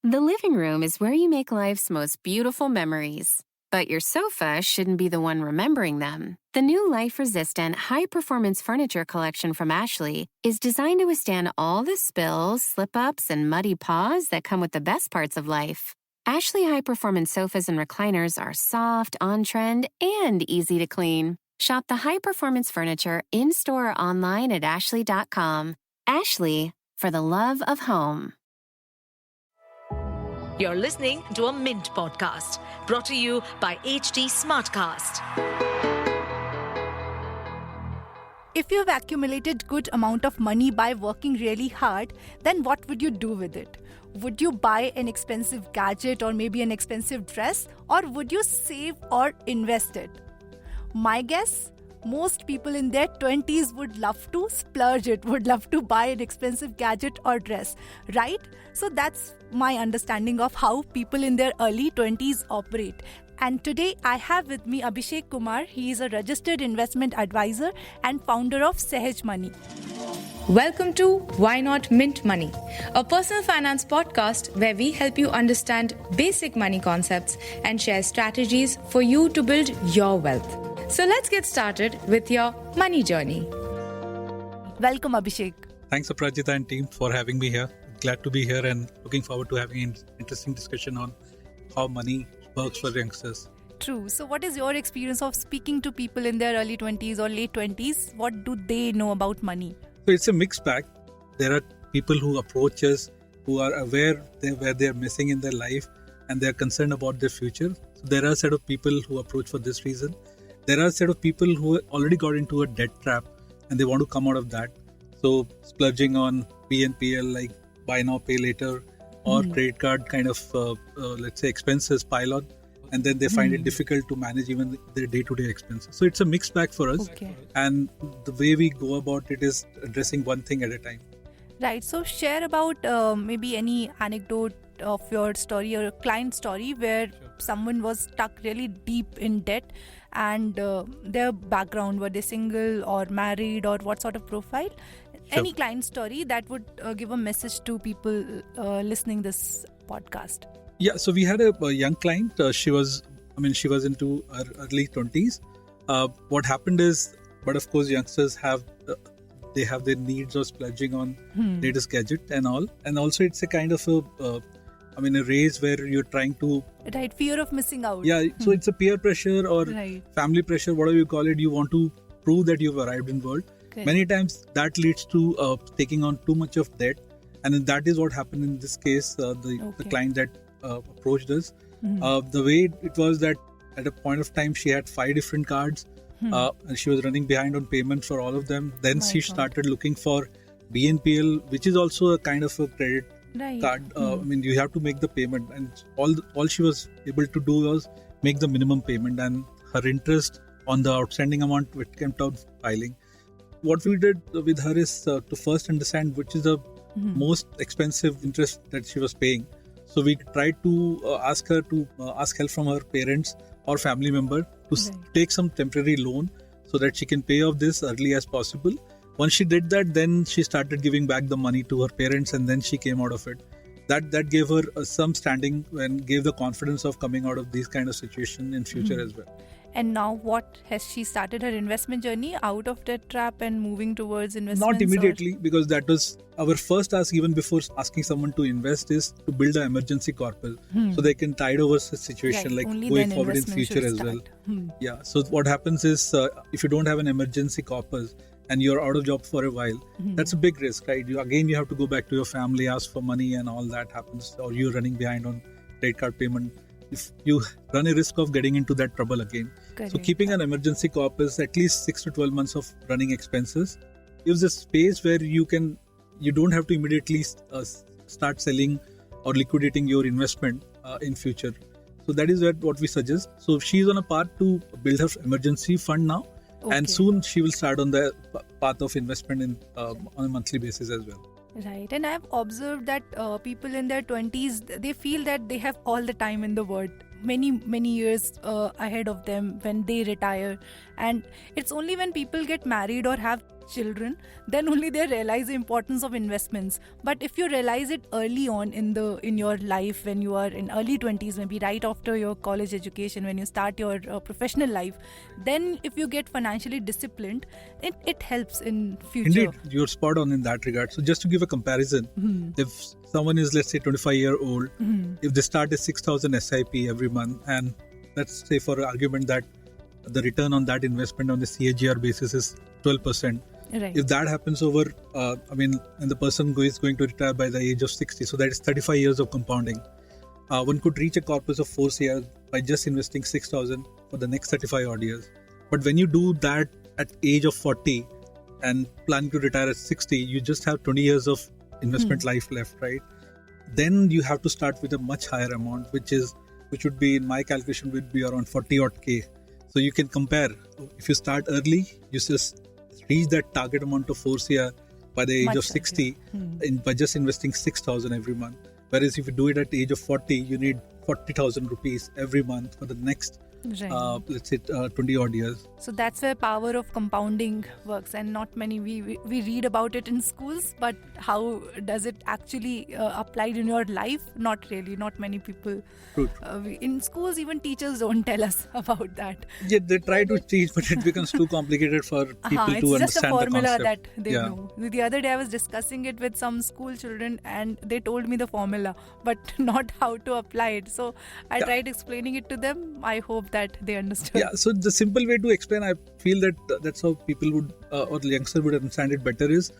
The living room is where you make life's most beautiful memories. But your sofa shouldn't be the one remembering them. The new life-resistant, high-performance furniture collection from Ashley is designed to withstand all the spills, slip-ups, and muddy paws that come with the best parts of life. Ashley high-performance sofas and recliners are soft, on-trend, and easy to clean. Shop the high-performance furniture in-store or online at ashley.com. Ashley, for the love of home. You're listening to a Mint podcast brought to you by HT Smartcast. If you've accumulated good amount of money by working really hard, then what would you do with it? Would you buy an expensive gadget or maybe an expensive dress, or would you save or invest it? My guess, most people in their 20s would love to splurge it, would love to buy an expensive gadget or dress, right? So that's my understanding of how people in their early 20s operate. And today I have with me Abhishek Kumar. He is a registered investment advisor and founder of SahajMoney. Welcome to Why Not Mint Money, a personal finance podcast where we help you understand basic money concepts and share strategies for you to build your wealth. So let's get started with your money journey. Welcome, Abhishek. Thanks, Aprajita and team, for having me here. Glad to be here and looking forward to having an interesting discussion on how money works for youngsters. True. So what is your experience of speaking to people in their early 20s or late 20s? What do they know about money? So it's a mixed bag. There are people who approach us who are aware where they're missing in their life and they're concerned about their future. So there are a set of people who approach for this reason. There are a set of people who already got into a debt trap and they want to come out of that. So splurging on BNPL, like buy now, pay later, or credit card kind of, let's say, expenses pile on. And then they find it difficult to manage even their day-to-day expenses. So it's a mixed bag for us. Okay. And the way we go about it is addressing one thing at a time. Right. So share about maybe any anecdote of your story or a client story where someone was stuck really deep in debt and their background, were they single or married or what sort of profile? Sure. Any client story that would give a message to people listening this podcast. Yeah, so we had a young client. She was into her early 20s. What happened is, but of course, youngsters have their needs of splurging on latest gadget and all. And also, it's a kind of a race where you're trying to... Right, fear of missing out. Yeah, so it's a peer pressure or family pressure, whatever you call it. You want to prove that you've arrived in world. Okay. Many times that leads to taking on too much of debt. And then that is what happened in this case, the client that approached us. The way it was that at a point of time, she had 5 different cards and she was running behind on payments for all of them. Then she started looking for BNPL, which is also a kind of a credit card. You have to make the payment, and all she was able to do was make the minimum payment, and her interest on the outstanding amount which came out piling. What we did with her is to first understand which is the most expensive interest that she was paying. So we tried to ask her to ask help from her parents or family member to take some temporary loan so that she can pay off this early as possible. Once she did that, then she started giving back the money to her parents, and then she came out of it. That gave her some standing and gave the confidence of coming out of these kind of situation in future as well. And now what, has she started her investment journey out of that trap and moving towards investments? Not immediately, because that was our first ask even before asking someone to invest, is to build an emergency corpus so they can tide over the situation, like going forward in future as well. Yeah. So what happens is if you don't have an emergency corpus and you're out of job for a while, that's a big risk, right? You have to go back to your family, ask for money, and all that happens, or you're running behind on credit card payment. If you run a risk of getting into that trouble again. Correct. So keeping an emergency corpus, at least 6 to 12 months of running expenses, gives a space where you don't have to immediately start selling or liquidating your investment in future. So that is what we suggest. So she's on a path to build her emergency fund now, and soon she will start on the path of investment on a monthly basis as well. Right. And I've observed that people in their 20s, they feel that they have all the time in the world. many years ahead of them when they retire. And it's only when people get married or have children, then only they realize the importance of investments. But if you realize it early on in your life, when you are in early 20s, maybe right after your college education, when you start your professional life, then if you get financially disciplined, it helps in future. Indeed, you're spot on in that regard. So just to give a comparison, if someone is, let's say, 25-year-old, if they start a 6,000 SIP every month, and let's say for argument that the return on that investment on the CAGR basis is 12%. Right. If that happens over, and the person is going to retire by the age of 60, so that is 35 years of compounding. One could reach a corpus of 4 CR by just investing 6,000 for the next 35 odd years. But when you do that at age of 40 and planning to retire at 60, you just have 20 years of investment life left, right? Then you have to start with a much higher amount, which would be, in my calculation, would be around 40 odd K. So you can compare. If you start early, you just reach that target amount of 4 CR by the age much of 60 by just investing 6,000 every month. Whereas if you do it at the age of 40, you need 40,000 rupees every month for the next, let's say, 20 odd years. So that's where power of compounding works, and not many, we read about it in schools, but how does it actually applied in your life? Not really, not many people. True. In schools, even teachers don't tell us about that. Yeah, they try to teach, but it becomes too complicated for people to understand the concept. It's just a formula that they know. The other day I was discussing it with some school children and they told me the formula, but not how to apply it. So I tried explaining it to them. I hope that they understood. Yeah, so the simple way to explain, I feel that that's how people would, or the youngster would understand it better, is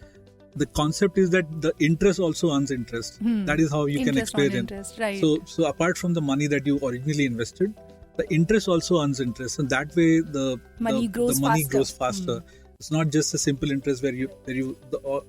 the concept is that the interest also earns interest. That is how you can explain it. Interest, right. So apart from the money that you originally invested, the interest also earns interest, and that way the money grows faster. It's not just a simple interest where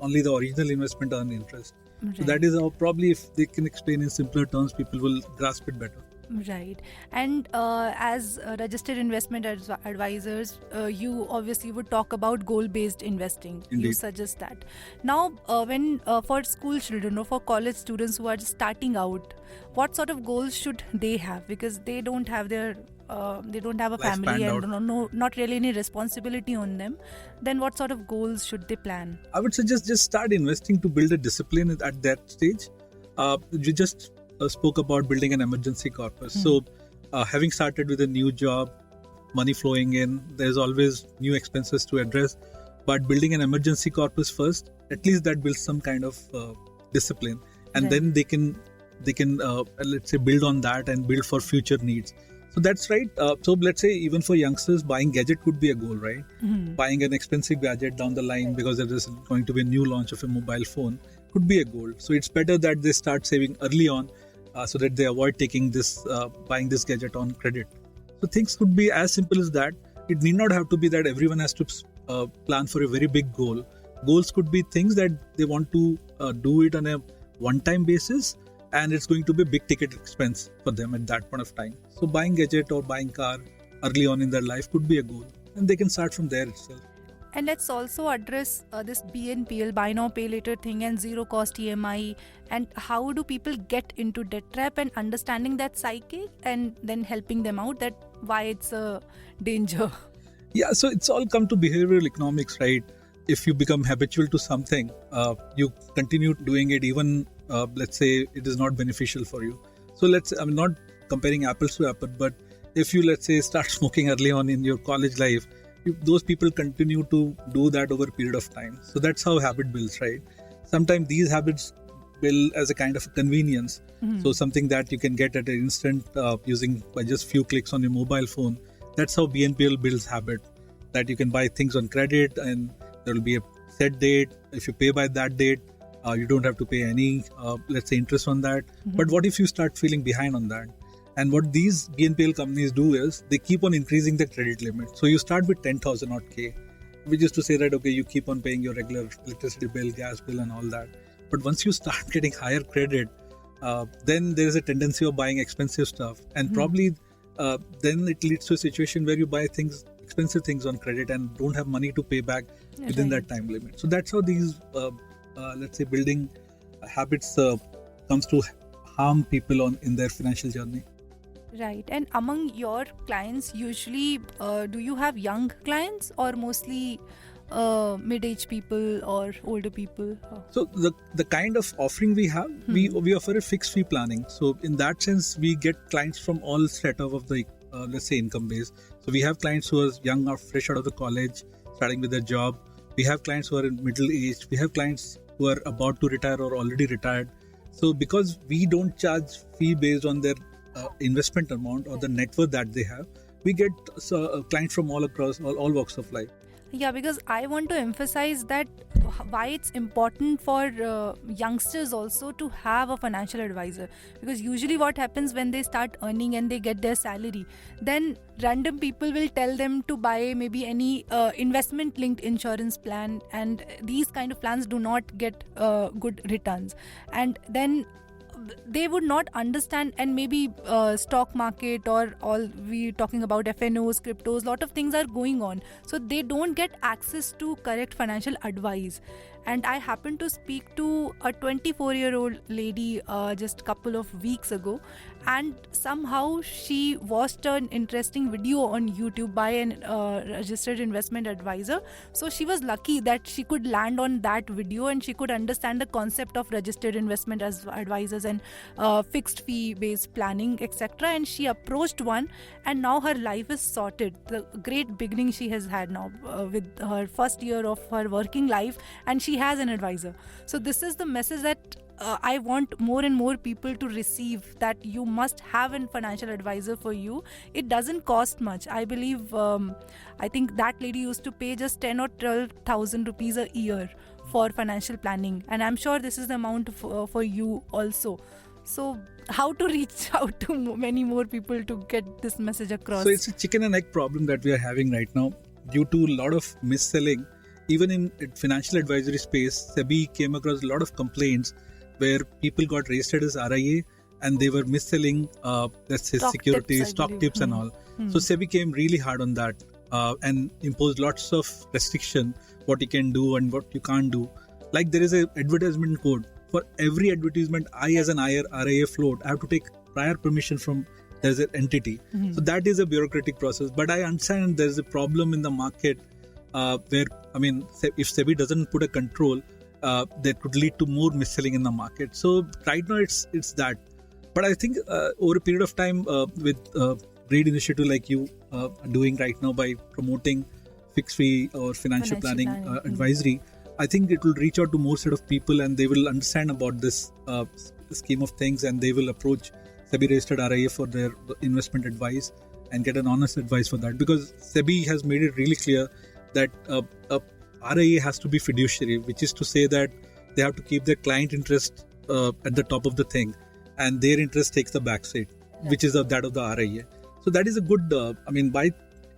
only the original investment earn interest. Right. So that is how, probably if they can explain in simpler terms, people will grasp it better. Right. And as registered investment advisors, you obviously would talk about goal-based investing. Indeed. You suggest that. Now, when for school children or for college students who are just starting out, what sort of goals should they have? Because they don't have a family and not really any responsibility on them. Then what sort of goals should they plan? I would suggest just start investing to build a discipline at that stage. You just spoke about building an emergency corpus. So having started with a new job, money flowing in, there's always new expenses to address. But building an emergency corpus first, at least that builds some kind of discipline. And then they can let's say, build on that and build for future needs. So that's right. So let's say even for youngsters, buying gadget could be a goal, right? Buying an expensive gadget down the line because there is going to be a new launch of a mobile phone could be a goal. So it's better that they start saving early on so that they avoid buying this gadget on credit. So things could be as simple as that. It need not have to be that everyone has to plan for a very big goal. Goals could be things that they want to do it on a one-time basis, and it's going to be a big ticket expense for them at that point of time. So buying gadget or buying car early on in their life could be a goal, and they can start from there itself. And let's also address this BNPL, buy now pay later thing, and zero cost EMI, and how do people get into debt trap, and understanding that psyche and then helping them out, that why it's a danger. Yeah, so it's all come to behavioral economics, right? If you become habitual to something, you continue doing it even, let's say, it is not beneficial for you. So I'm not comparing apples to apples, but if you, let's say, start smoking early on in your college life, those people continue to do that over a period of time. So that's how habit builds, right? Sometimes these habits build as a kind of convenience. So something that you can get at an instant using by just few clicks on your mobile phone. That's how BNPL builds habit, that you can buy things on credit and there will be a set date. If you pay by that date, you don't have to pay any, let's say, interest on that. But what if you start feeling behind on that? And what these BNPL companies do is they keep on increasing the credit limit. So you start with 10,000 odd K, which is to say that, okay, you keep on paying your regular electricity bill, gas bill and all that. But once you start getting higher credit, then there is a tendency of buying expensive stuff. And probably then it leads to a situation where you buy expensive things on credit and don't have money to pay back within that time limit. So that's how these, let's say, building habits comes to harm people in their financial journey. Right. And among your clients, usually, do you have young clients or mostly mid-age people or older people? So the kind of offering we have, we offer a fixed fee planning. So in that sense, we get clients from all strata of the let's say income base. So we have clients who are young or fresh out of the college, starting with their job. We have clients who are in middle age. We have clients who are about to retire or already retired. So because we don't charge fee based on their investment amount or the net worth that they have, we get clients from all across all walks of life. Yeah, because I want to emphasize that why it's important for youngsters also to have a financial advisor. Because usually what happens when they start earning and they get their salary, then random people will tell them to buy maybe any investment linked insurance plan, and these kind of plans do not get good returns. And then they would not understand, and maybe stock market or all we talking about FNOs, cryptos, lot of things are going on, so they don't get access to correct financial advice. And I happened to speak to a 24-year-old lady just a couple of weeks ago, and somehow she watched an interesting video on YouTube by an registered investment advisor. So she was lucky that she could land on that video and she could understand the concept of registered investment as advisors and fixed fee based planning, etc. And she approached one, and now her life is sorted. The great beginning she has had now with her first year of her working life, and she has an advisor. So this is the message that I want more and more people to receive, that you must have a financial advisor for you. It doesn't cost much. I believe, I think that lady used to pay just 10 or 12,000 rupees a year for financial planning. And I'm sure this is the amount for you also. So how to reach out to many more people to get this message across? So it's a chicken and egg problem that we are having right now due to a lot of mis-selling. Even in financial advisory space, Sebi came across a lot of complaints where people got registered as RIA and they were mis-selling, let's say, securities, stock tips and all. So Sebi came really hard on that and imposed lots of restriction, what you can do and what you can't do. Like there is an advertisement code. For every advertisement, I as an RIA float, I have to take prior permission from there's an entity. So that is a bureaucratic process. But I understand there's a problem in the market where, I mean, if Sebi doesn't put a control, that could lead to more mis-selling in the market. So right now it's that. But I think over a period of time with great initiative like you are doing right now by promoting fixed fee or financial planning advisory, I think it will reach out to more set of people and they will understand about this scheme of things, and they will approach Sebi-registered RIA for their investment advice and get an honest advice for that. Because Sebi has made it really clear that RIA has to be fiduciary, which is to say that they have to keep their client interest at the top of the thing, and their interest takes the back seat, which is that of the RIA. So that is a good,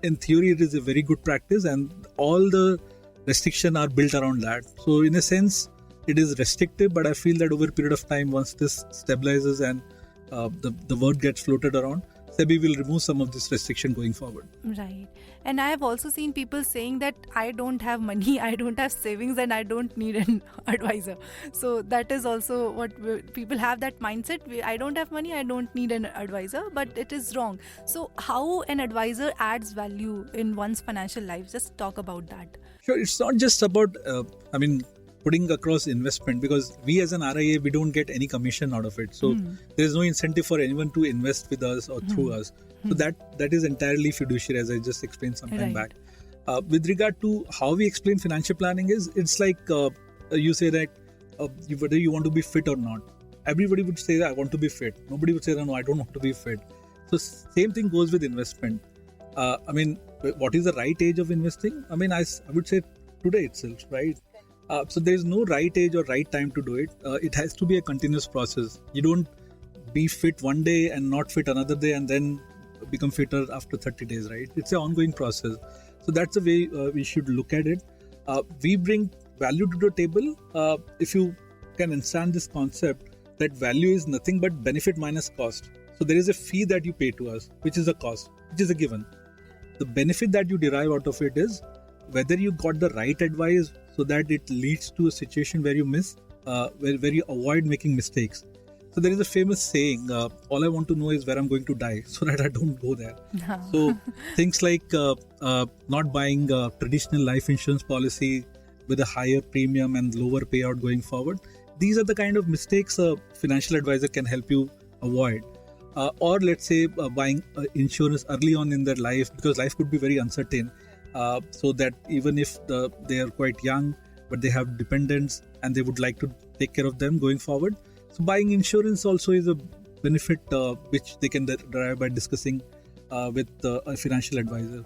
in theory, it is a very good practice, and all the restrictions are built around that. So in a sense, it is restrictive, but I feel that over a period of time, once this stabilizes and the word gets floated around, Sebi will remove some of this restriction going forward. Right. And I have also seen people saying that I don't have money, I don't have savings, and I don't need an advisor. So that is also what people have, that mindset. I don't have money, I don't need an advisor, but it is wrong. So how an advisor adds value in one's financial life? Just talk about that. Sure. It's not just about, putting across investment, because we as an RIA, we don't get any commission out of it. So there's no incentive for anyone to invest with us or through us. So that is entirely fiduciary, as I just explained some time back. With regard to how we explain financial planning it's like you say that whether you want to be fit or not. Everybody would say that I want to be fit. Nobody would say that no, I don't want to be fit. So same thing goes with investment. What is the right age of investing? I would say today itself, right? So there is no right age or right time to do it. It has to be a continuous process. You don't be fit one day and not fit another day and then become fitter after 30 days, right? It's an ongoing process. So that's the way we should look at it. We bring value to the table. If you can understand this concept, that value is nothing but benefit minus cost. So there is a fee that you pay to us, which is a cost, which is a given. The benefit that you derive out of it is whether you got the right advice so that it leads to a situation where you miss, where you avoid making mistakes. So there is a famous saying, all I want to know is where I'm going to die so that I don't go there. No. So things like not buying a traditional life insurance policy with a higher premium and lower payout going forward. These are the kind of mistakes a financial advisor can help you avoid. Or let's say buying insurance early on in their life, because life could be very uncertain. So that even if they are quite young, but they have dependents and they would like to take care of them going forward. So buying insurance also is a benefit which they can derive by discussing with a financial advisor.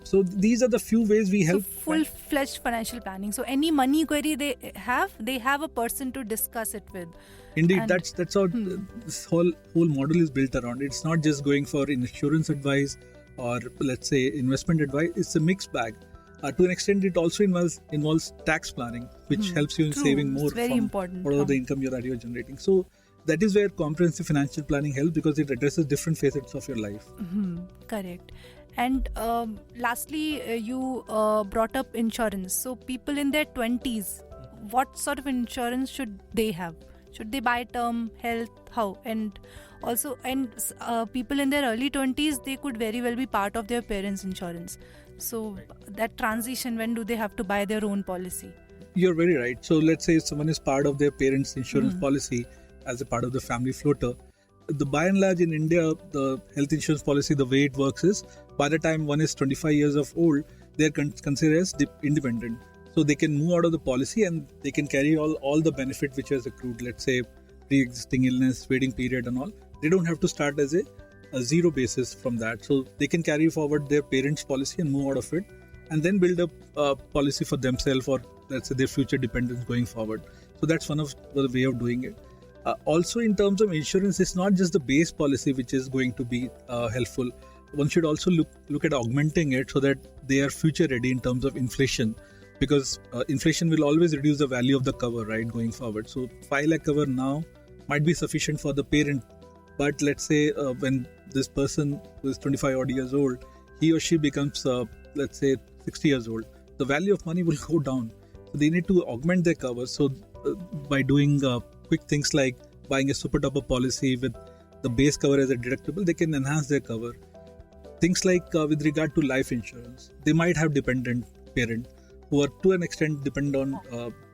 So these are the few ways we help. So full-fledged financial planning. So any money query they have a person to discuss it with. Indeed, that's how this whole model is built around. It's not just going for insurance advice or let's say investment advice. It's a mixed bag. To an extent, it also involves tax planning, which helps you in saving more from whatever the income you're generating. So that is where comprehensive financial planning helps, because it addresses different facets of your life. Correct. And lastly, you brought up insurance. So people in their 20s, what sort of insurance should they have? Should they buy term, health, how? And also, people in their early 20s, they could very well be part of their parents' insurance. So that transition, when do they have to buy their own policy? You're very right. So let's say someone is part of their parents' insurance policy as a part of the family floater. By and large in India, the health insurance policy, the way it works is, by the time one is 25 years of old, they're considered as independent. So they can move out of the policy and they can carry all the benefit which has accrued, let's say pre-existing illness, waiting period and all. They don't have to start as a zero basis from that. So they can carry forward their parents' policy and move out of it and then build up a policy for themselves or let's say their future dependents going forward. So that's one of the way of doing it. Also in terms of insurance, it's not just the base policy which is going to be helpful. One should also look at augmenting it so that they are future ready in terms of inflation, because inflation will always reduce the value of the cover, right, going forward. So 5 lakh cover now might be sufficient for the parent, but let's say when this person who is 25 odd years old, he or she becomes let's say 60 years old, the value of money will go down. So they need to augment their cover. So by doing quick things like buying a super topper policy with the base cover as a deductible, they can enhance their cover. Things like with regard to life insurance, they might have dependent parent who are to an extent depend on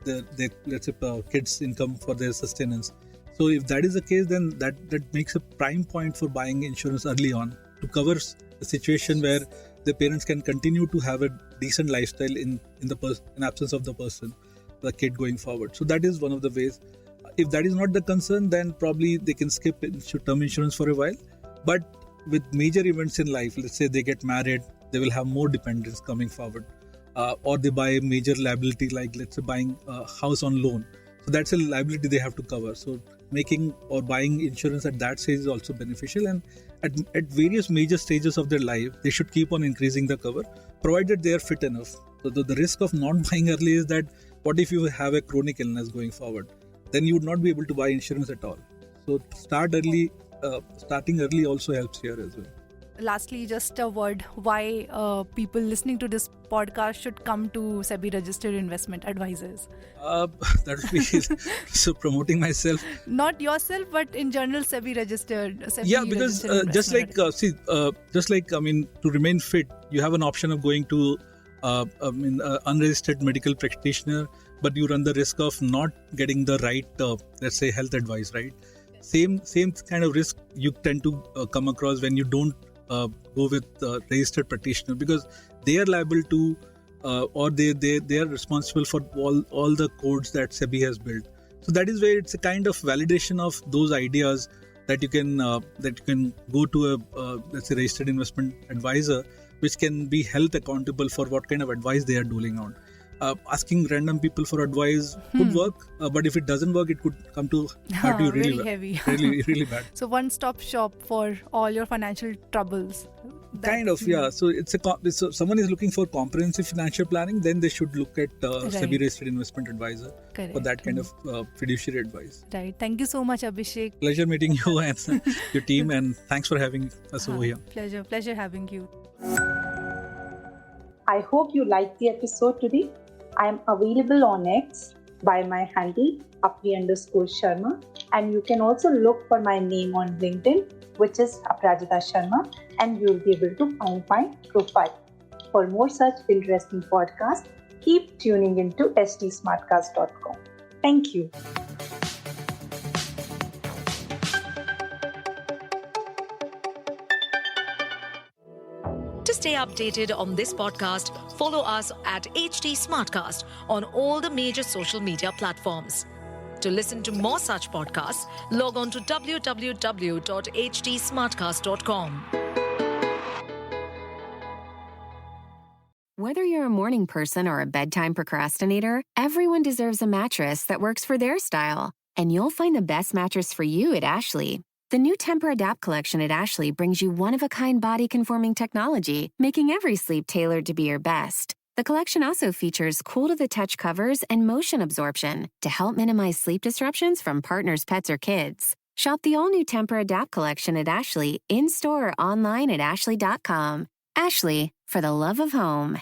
their let's say kids' income for their sustenance. So if that is the case, then that makes a prime point for buying insurance early on to cover a situation where the parents can continue to have a decent lifestyle in absence of the kid going forward. So that is one of the ways. If that is not the concern, then probably they can skip term insurance for a while. But with major events in life, let's say they get married, they will have more dependents coming forward. Or they buy a major liability, like let's say buying a house on loan. So that's a liability they have to cover. So making or buying insurance at that stage is also beneficial. And at various major stages of their life, they should keep on increasing the cover, provided they are fit enough. So the risk of not buying early is that what if you have a chronic illness going forward? Then you would not be able to buy insurance at all. So starting early also helps here as well. Lastly, just a word, why people listening to this podcast should come to Sebi-registered investment advisors. That would be so promoting myself. Not yourself, but in general, Sebi-registered. Yeah, because just like to remain fit, you have an option of going to unregistered medical practitioner, but you run the risk of not getting the right, let's say, health advice, right? Same kind of risk you tend to come across when you don't go with registered practitioner, because they are liable to or they are responsible for all the codes that SEBI has built. So that is where it's a kind of validation of those ideas that you can go to a let's say registered investment advisor, which can be held accountable for what kind of advice they are doling on. Asking random people for advice could work, but if it doesn't work, it could come to hurt you really heavy. really bad. So one-stop shop for all your financial troubles. Kind of, yeah. So so someone is looking for comprehensive financial planning, then they should look at Sebi-registered investment advisor for that kind of fiduciary advice. Right. Thank you so much, Abhishek. Pleasure meeting you and your team, and thanks for having us over here. Pleasure having you. I hope you liked the episode today. I am available on X, by my handle Apri_Sharma, and you can also look for my name on LinkedIn, which is Aprajita Sharma, and you'll be able to find my profile. For more such interesting podcasts, keep tuning into stsmartcast.com. Thank you. To stay updated on this podcast, follow us at HT Smartcast on all the major social media platforms. To listen to more such podcasts, log on to www.htsmartcast.com. Whether you're a morning person or a bedtime procrastinator, everyone deserves a mattress that works for their style. And you'll find the best mattress for you at Ashley. The new Temper-Adapt collection at Ashley brings you one-of-a-kind body-conforming technology, making every sleep tailored to be your best. The collection also features cool-to-the-touch covers and motion absorption to help minimize sleep disruptions from partners, pets, or kids. Shop the all-new Temper-Adapt collection at Ashley, in-store or online at ashley.com. Ashley, for the love of home.